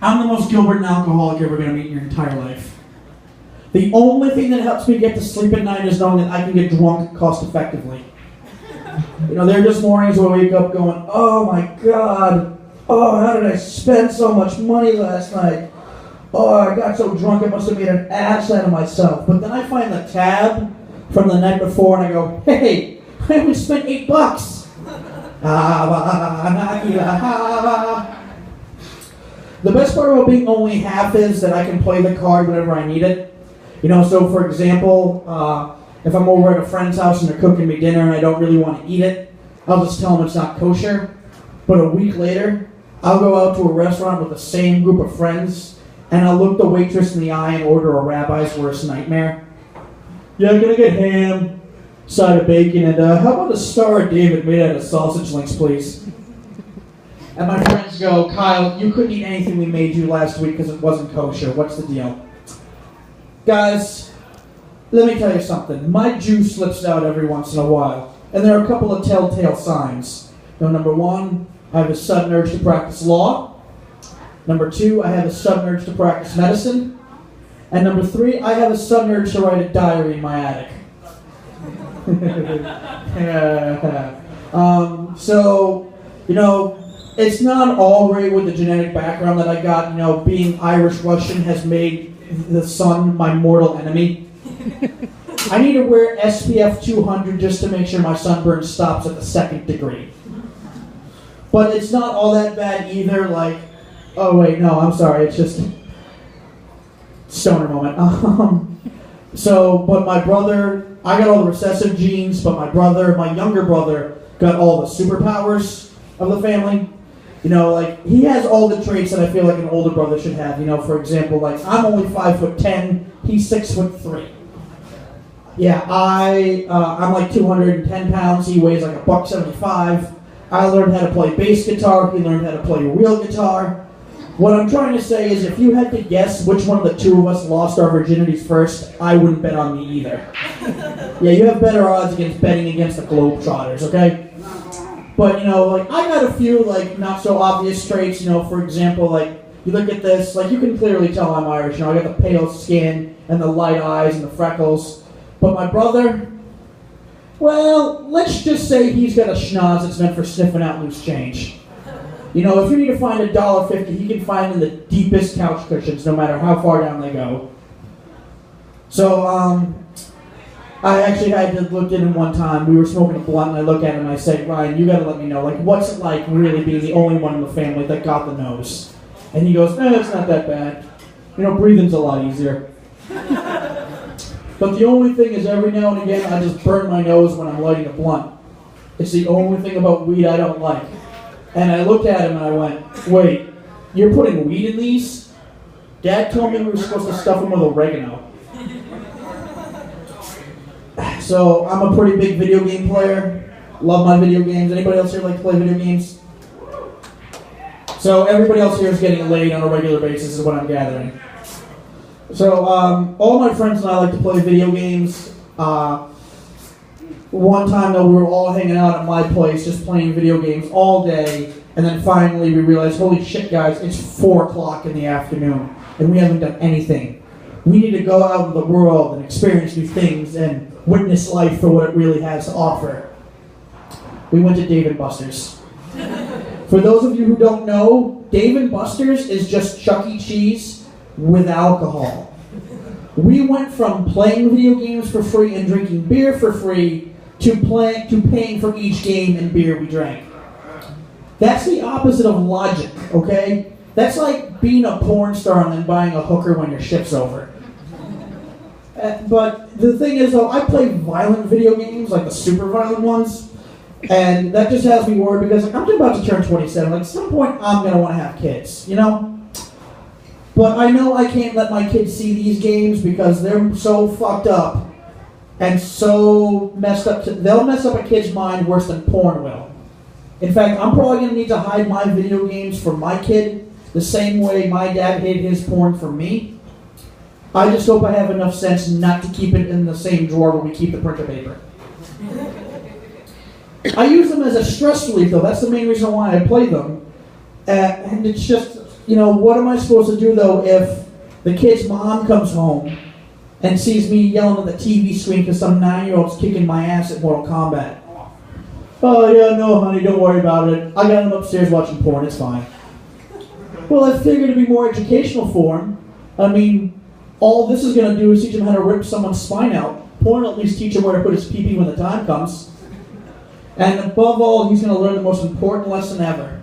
I'm the most Gilbert alcoholic you're ever going to meet in your entire life. The only thing that helps me get to sleep at night is knowing that I can get drunk cost effectively. You know, there are just mornings where I wake up going, oh my God, oh, how did I spend so much money last night? Oh, I got so drunk I must have made an ass out of myself. But then I find the tab from the night before and I go, hey, I only spent $8. The best part about being only half is that I can play the card whenever I need it. You know, so for example, if I'm over at a friend's house and they're cooking me dinner and I don't really want to eat it, I'll just tell them it's not kosher. But a week later, I'll go out to a restaurant with the same group of friends and I'll look the waitress in the eye and order a rabbi's worst nightmare. Yeah, can I get ham, side of bacon, and how about a Star of David made out of sausage links, please? And my friends go, Kyle, you couldn't eat anything we made you last week because it wasn't kosher. What's the deal? Guys, let me tell you something. My juice slips out every once in a while. And there are a couple of telltale signs. You know, number one, I have a sudden urge to practice law. Number two, I have a sudden urge to practice medicine. And number three, I have a sudden urge to write a diary in my attic. So, you know, it's not all great with the genetic background that I got. You know, being Irish-Russian has made the sun my mortal enemy. I need to wear SPF 200 just to make sure my sunburn stops at the 2nd degree. But it's not all that bad either, like, oh wait, no, I'm sorry, it's just stoner moment. But my brother, I got all the recessive genes, but my younger brother, got all the superpowers of the family. You know, like, he has all the traits that I feel like an older brother should have. You know, for example, like, I'm only 5'10", he's 6'3". Yeah, I'm like 210 pounds, he weighs like $175. I learned how to play bass guitar, he learned how to play real guitar. What I'm trying to say is if you had to guess which one of the two of us lost our virginities first, I wouldn't bet on me either. Yeah, you have better odds against betting against the Globetrotters, okay? But, you know, like, I got a few, like, not so obvious traits, you know, for example, like, you look at this, like, you can clearly tell I'm Irish, you know, I got the pale skin and the light eyes and the freckles. But my brother, well, let's just say he's got a schnoz that's meant for sniffing out loose change. You know, if you need to find $1.50, he can find in the deepest couch cushions, no matter how far down they go. So, I actually had to look at him one time. We were smoking a blunt, and I looked at him and I said, Ryan, you gotta let me know, like, what's it like really being the only one in the family that got the nose? And he goes, it's not that bad. You know, breathing's a lot easier. But the only thing is every now and again, I just burn my nose when I'm lighting a blunt. It's the only thing about weed I don't like. And I looked at him and I went, wait, you're putting weed in these? Dad told me we were supposed to stuff them with oregano. So, I'm a pretty big video game player. Love my video games. Anybody else here like to play video games? So, everybody else here is getting laid on a regular basis is what I'm gathering. So, all my friends and I like to play video games. One time, though, we were all hanging out at my place just playing video games all day. And then finally, we realized, holy shit, guys, it's 4 o'clock in the afternoon. And we haven't done anything. We need to go out in the world and experience new things and witness life for what it really has to offer. We went to Dave & Buster's. For those of you who don't know, Dave & Buster's is just Chuck E. Cheese with alcohol. We went from playing video games for free and drinking beer for free to paying for each game and beer we drank. That's the opposite of logic, okay? That's like being a porn star and then buying a hooker when your shift's over. But the thing is, though, I play violent video games, like the super violent ones, and that just has me worried because like, I'm just about to turn 27. Like, at some point, I'm going to want to have kids, you know? But I know I can't let my kids see these games because they're so fucked up and so messed up. They'll mess up a kid's mind worse than porn will. In fact, I'm probably going to need to hide my video games from my kid the same way my dad hid his porn from me. I just hope I have enough sense not to keep it in the same drawer where we keep the printer paper. I use them as a stress relief, though. That's the main reason why I play them. And it's just, what am I supposed to do, though, if the kid's mom comes home and sees me yelling at the TV screen because some 9-year-old's kicking my ass at Mortal Kombat? Oh, yeah, no, honey, don't worry about it. I got him upstairs watching porn, it's fine. Well, I figured it'd be more educational for him. I mean, all this is going to do is teach him how to rip someone's spine out. Porn will at least teach him where to put his pee-pee when the time comes. And above all, he's going to learn the most important lesson ever.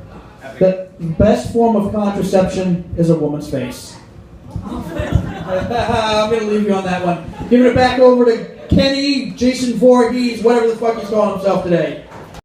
The best form of contraception is a woman's face. I'm going to leave you on that one. Giving it back over to Kenny, Jason Voorhees, whatever the fuck he's calling himself today.